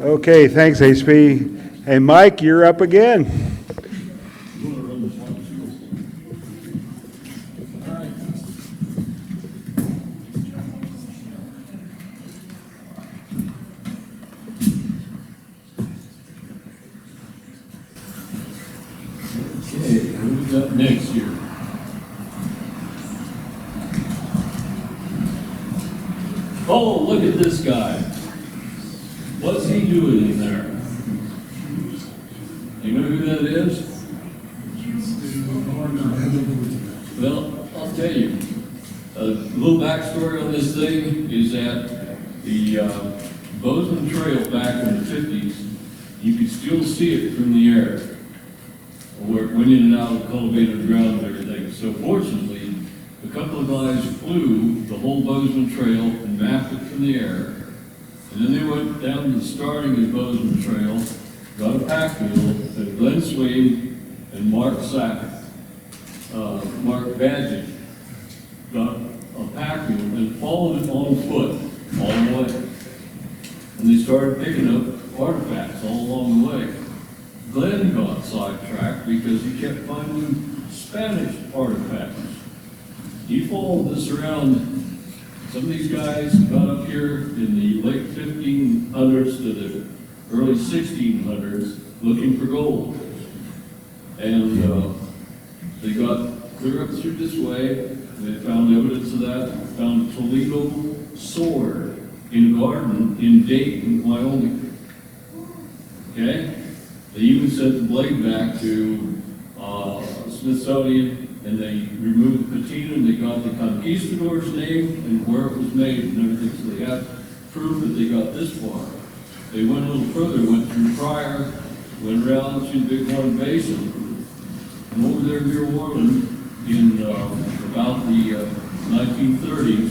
Okay, thanks, HP. Hey, Mike, you're up again. Up next year. Oh, look at this guy. What's he doing in there? You know who that is? Well, I'll tell you. A little backstory on this thing is that the Bozeman Trail back in the 50s, you could still see it from the air. Where it went in and out of cultivated ground and everything. So fortunately, a couple of guys flew the whole Bozeman Trail and mapped it from the air. And then they went down to the starting of the Bozeman Trail, got a pack mule, and Glenn Swain and Mark Badgett got a pack mule and followed it on foot all the way. And they started picking up artifacts all along the way. Glenn got sidetracked because he kept finding Spanish artifacts. He followed this around. Some of these guys got up here in the late 1500s to the early 1600s looking for gold. And they got clear up through this way. They found evidence of that. Found a Toledo sword in a garden in Dayton, Wyoming. Okay? They even sent the blade back to Smithsonian, and they removed the patina, and they got the conquistador's name and where it was made and everything. So they had proof that they got this far. They went a little further, went through Pryor, went around to the Big Horn Basin, and over there near Orland in about the 1930s,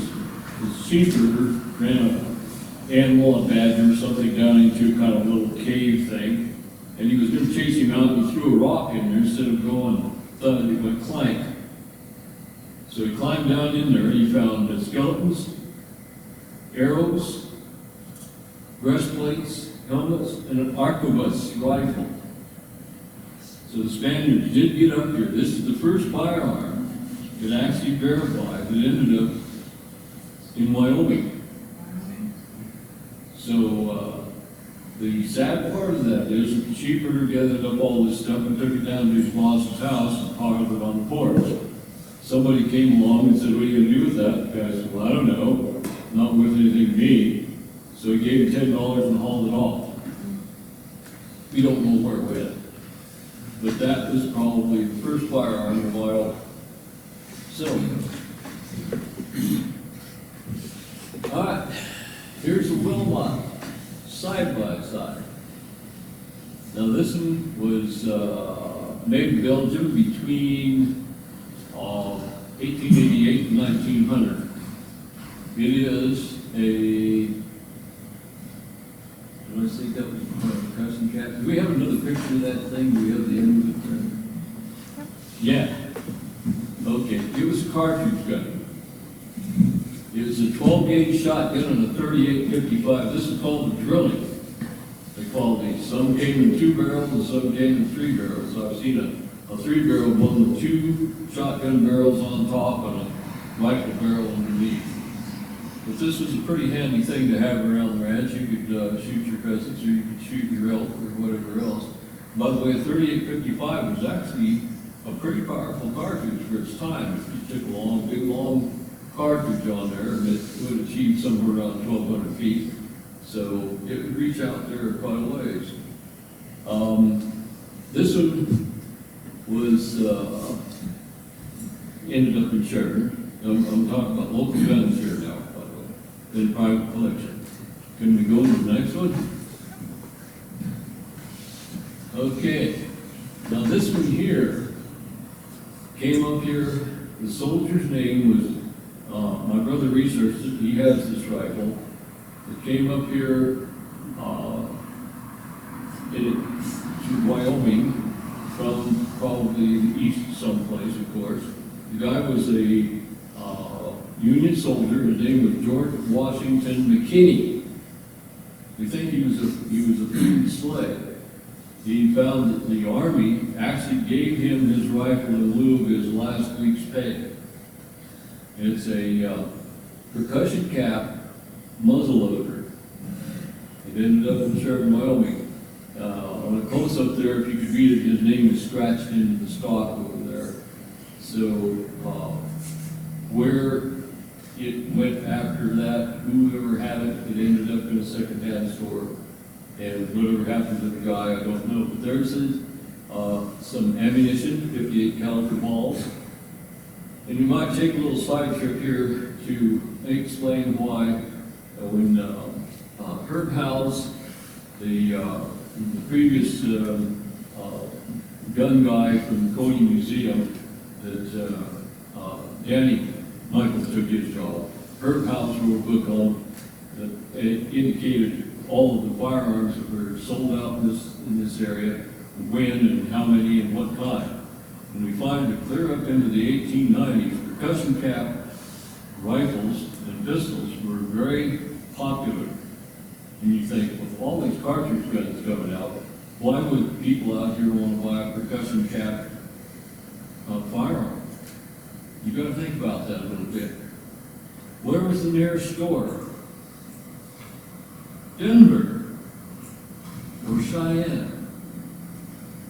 the Seabird ran an animal, a badger or something down into kind of a little cave thing. And he was going to chase him out, and he threw a rock in there instead of going thud, it went clank. So he climbed down in there, and he found skeletons, arrows, breastplates, helmets, and an arquebus rifle. So the Spaniards did get up here. This is the first firearm that actually verified that ended up in Wyoming. So, the sad part of that is that the sheepherder gathered up all this stuff and took it down to his boss's house and piled it on the porch. Somebody came along and said, "What are you going to do with that?" The guy said, "Well, I don't know. Not worth anything to me." So he gave him $10 and hauled it off. We don't know where it went. But that was probably the first firearm in Wyoming. So, all right, here's a Wilmot. Side by side. Now this one was made in Belgium between 1888 and 1900. It is a, I think that was my cousin cat. Do we have another picture of that thing? Do we have the end of it? Yeah. Okay, it was a cartridge gun. It was a 12-gauge shotgun and a 38-55. This is called the drilling. They call these. Some came in 2 barrels and some came in 3 barrels. So I've seen a 3-barrel one with 2 shotgun barrels on top and a rifle barrel underneath. But this was a pretty handy thing to have around the ranch. You could shoot your pheasants or you could shoot your elk or whatever else. By the way, a 38-55 was actually a pretty powerful cartridge for its time. If you took a long, big, long cartridge on there, and it would achieve somewhere around 1,200 feet. So it would reach out there quite a ways. This one was ended up in Sheridan. I'm talking about local guns here now, by the way, in private collection. Can we go to the next one? Okay. Now this one here came up here. The soldier's name was, my brother researched it. He has this rifle. It came up here to Wyoming from probably the east someplace, of course. The guy was a Union soldier. His name was George Washington McKinney. We think he was a freed slave. He found that the Army actually gave him his rifle in lieu of his last week's pay. It's a percussion cap muzzleloader. It ended up in Sheridan, Wyoming. On a close-up there, if you could read it, his name is scratched into the stock over there. So where it went after that, whoever had it, it ended up in a second-hand store. And whatever happened to the guy, I don't know. But there's some ammunition, 58 caliber balls. And you might take a little side trip here to explain why when Herb Howes, the previous gun guy from the Kearney Museum, that Danny Michaels took his job. Herb Howes wrote a book on that indicated all of the firearms that were sold out in this area, when and how many and what kind. And we find that clear up into the 1890s, percussion cap rifles and pistols were very popular. And you think, with all these cartridge guns coming out, why would people out here want to buy a percussion cap firearm? You got to think about that a little bit. Where was the nearest store? Denver or Cheyenne,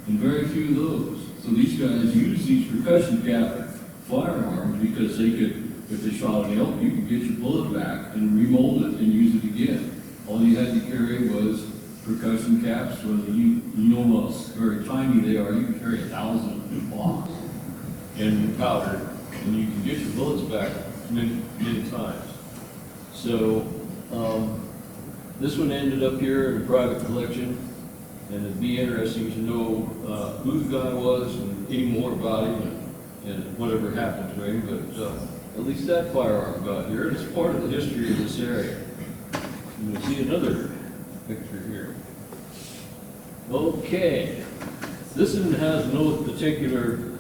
and very few of those. So these guys used these percussion cap firearms because they could, if they shot an elk, you could get your bullet back and remold it and use it again. All you had to carry was percussion caps. Whether you know how very tiny they are, you can carry 1,000 in a box and powder, and you can get your bullets back many times. So this one ended up here in a private collection, and it'd be interesting to know who the guy was and any more about him and whatever happened to him. But at least that firearm got here. It's part of the history of this area. And we'll see another picture here. Okay, this one has no particular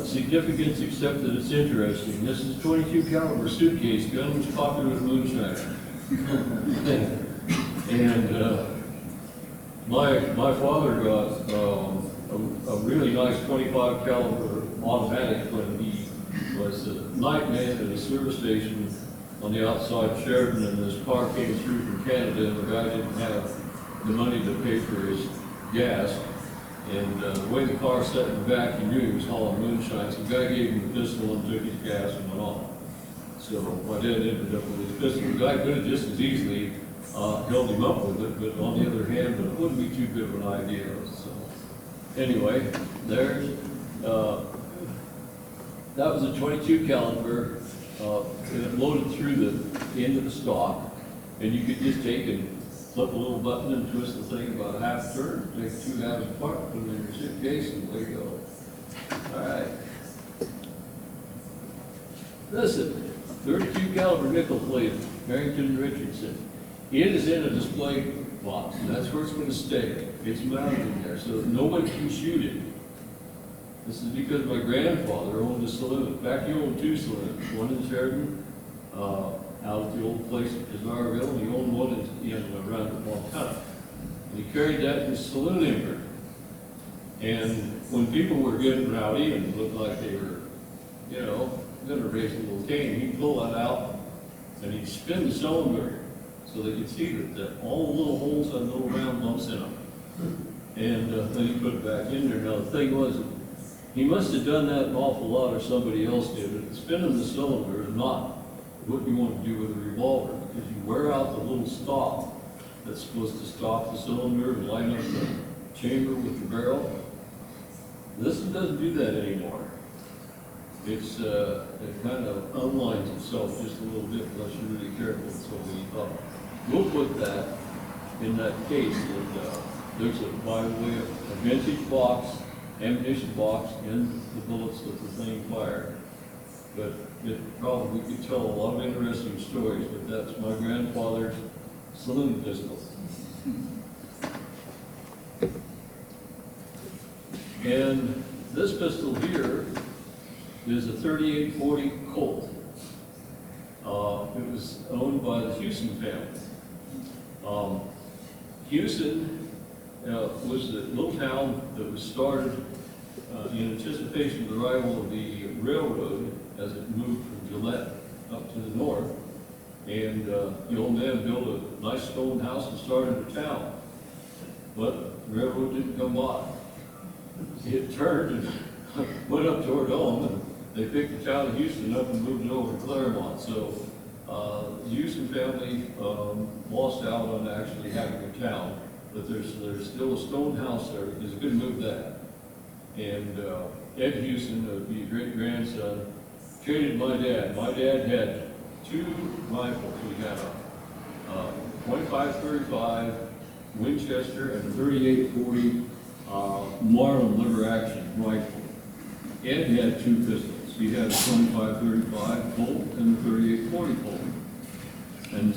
significance except that it's interesting. This is a 22 caliber suitcase gun, which is popular with moonshiner. And my father got a really nice 25 caliber automatic when he was a night man at a service station on the outside of Sheridan, and his car came through from Canada, and the guy didn't have the money to pay for his gas. And the way the car sat in the back, he knew he was hauling moonshine. So the guy gave him the pistol and took his gas and went on. So my dad ended up with his pistol. The guy could have just as easily held him up with it, but on the other hand, but it wouldn't be too good of an idea. So anyway, there's that was a 22 caliber. And it loaded through the end of the stock, and you could just take and flip a little button and twist the thing about a half turn, take two halves apart, put it in your suitcase, and there you go. All right. Listen, 32 caliber nickel plate, Barrington Richardson. It is in a display box, and that's where it's going to stay. It's mounted in there, so nobody can shoot it. This is because my grandfather owned a saloon. In fact, he owned two saloons, one in Sheridan, out at the old place at Kuzara, and he owned one in around Montana. And he carried that in his saloon apron. And when people were getting rowdy and looked like they were, going to raise a little cane, he'd pull that out and he'd spin the cylinder so they could see that all the little holes had little round bumps in them. And then he put it back in there. Now the thing was, he must have done that an awful lot, or somebody else did. But spinning the cylinder is not what you want to do with a revolver, because you wear out the little stop that's supposed to stop the cylinder and line up the chamber with the barrel. This one doesn't do that anymore. It kind of unlines itself just a little bit unless you're really careful. So we thought, we'll put that in that case. And there's by the way, a vintage box, ammunition box, and the bullets that the thing fired. But we could tell a lot of interesting stories, but that's my grandfather's saloon pistol. And this pistol here is a 3840 Colt. It was owned by the Houston family. Houston was the little town that was started in anticipation of the arrival of the railroad as it moved from Gillette up to the north. And the old man built a nice stone house and started a town. But the railroad didn't come by. It turned and went up toward home, and they picked the town of Houston up and moved it over to Claremont. So the Houston family lost out on actually having a town, but there's still a stone house there. It's a good move that. And Ed Houston, the great-grandson, traded my dad. My dad had 2 rifles. We had a .25-35 Winchester and a 38-40 Marlin lever action rifle. Ed had 2 pistols. He had a 25-35 Colt and a 38-40 Colt. And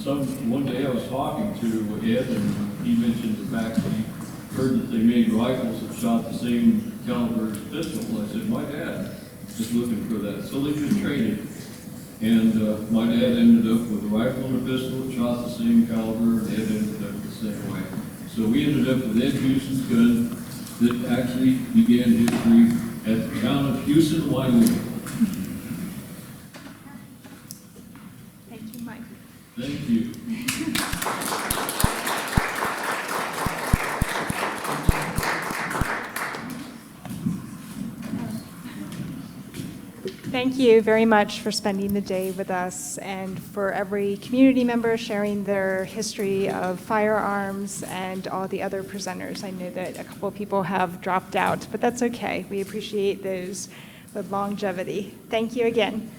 one day I was talking to Ed, and he mentioned the fact that he heard that they made rifles that shot the same caliber as pistol. I said, my dad is looking for that. So they just traded. And my dad ended up with a rifle and a pistol that shot the same caliber, and Ed ended up the same way. So we ended up with Ed Houston's gun that actually began history at the town of Houston, Wyoming. Thank you, Mike. Thank you. Thank you very much for spending the day with us and for every community member sharing their history of firearms and all the other presenters. I know that a couple of people have dropped out, but that's okay. We appreciate those with longevity. Thank you again.